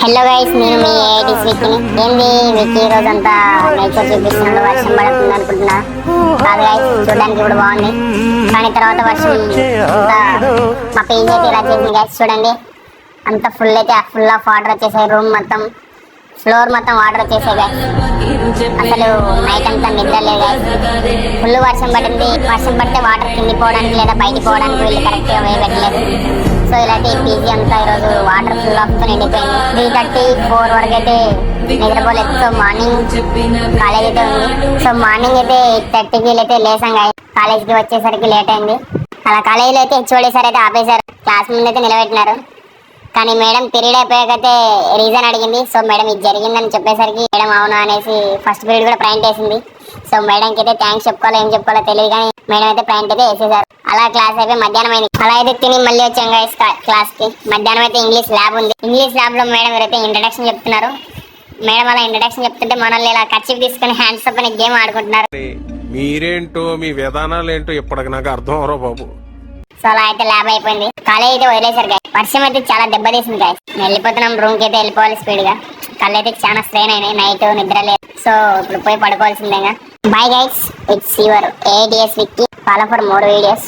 Hello guys, నేను మీ ఏఐటీస్ విక్కీని. ఏంది విక్కీ రోజంతా నేచర్ చూపిస్తున్నాడు, వర్షం పడుతుంది అనుకుంటున్నా. కాదు గైస్, చూడడానికి ఇప్పుడు బాగుంది, కానీ తర్వాత వర్షం మా పేజ్ అయితే ఇలా చేసింది గైస్. చూడండి, అంత ఫుల్ అయితే ఫుల్ ఆఫ్ వాటర్ వచ్చేసాయి. రూమ్ మొత్తం, ఫ్లోర్ మొత్తం వాటర్ వచ్చేసాయి గైస్. అసలు నైట్ అంతా నిద్ర లేదు గైస్. ఫుల్ వర్షం పడింది. వర్షం పడితే వాటర్ కింది పోవడానికి లేదా బయటికి పోవడానికి వీళ్ళు కరెక్ట్గా వే పెట్టలేదు. సో ఇలా అయితే పీజీ అంతా ఈరోజు వాటర్ ఫుల్ ఆఫ్ తో నిండిపోయింది. 3:34 వరకు అయితే నిద్రపోలేదు. సో మార్నింగ్ కాలేజ్ అయితే ఉంది. సో మార్నింగ్ అయితే 8:30కి అయితే లేసాం గాయ. కాలేజ్కి వచ్చేసరికి లేట్ అయింది. అలా కాలేజీలో అయితే హెచ్ఓడి సార్ అయితే ఆపేశారు. క్లాస్ ముందు అయితే నిలబెట్టినారు. కానీ మేడం పీరియడ్ అయిపోయాకైతే రీజన్ అడిగింది. సో మేడం ఇది జరిగిందని చెప్పేసరికి మేడం అవునా అనేసి ఫస్ట్ పీరియడ్ కూడా ప్రైంట్ వేసింది. సో మేడంకి అయితే థ్యాంక్స్ చెప్పుకోవాలో ఏం చెప్పుకోవాలో తెలియదు, కానీ మేడం అయితే ప్రైంట్ అయితే వేసేసారు. అలా క్లాస్ అయిపోయి మధ్యాహ్నం అయింది. అలా అయితే తిని మళ్ళీ వచ్చాం గైస్ క్లాస్ కి. మధ్యాహ్నం అయితే ఇంగ్లీష్ ల్యాబ్ ఉంది. ఇంగ్లీష్ ల్యాబ్ లో మేడం అయితే ఇంట్రడక్షన్ చెప్తున్నారు. మేడం అలా ఇంట్రడక్షన్ చెప్తుంటే మనల్ని ఇలా కర్చీఫ్ తీసుకుని హ్యాండ్స్ అప్ అనే గేమ్ ఆడుకుంటున్నారు. మీరేంటో మీ విధానాలు ఏంటో ఇప్పటికి నాకు అర్థం అవరో బాబు. సో అలా అయితే ల్యాబ్ అయిపోయింది. కాలేజ్ అయితే వదిలేశారు గాయస్. వర్షం అయితే చాలా దెబ్బతీసింది గాయస్. వెళ్ళిపోతున్నాం రూమ్ కి అయితే వెళ్ళిపోవాలి స్పీడ్ గా. కళ్ళు అయితే చాలా స్ట్రెయిన్ అయినాయి, నైట్ నిద్ర లేదు. సో ఇప్పుడు పోయి పడుకోవాల్సిందేగా. Bye guys, it's your ADS Vicky. Follow for more videos.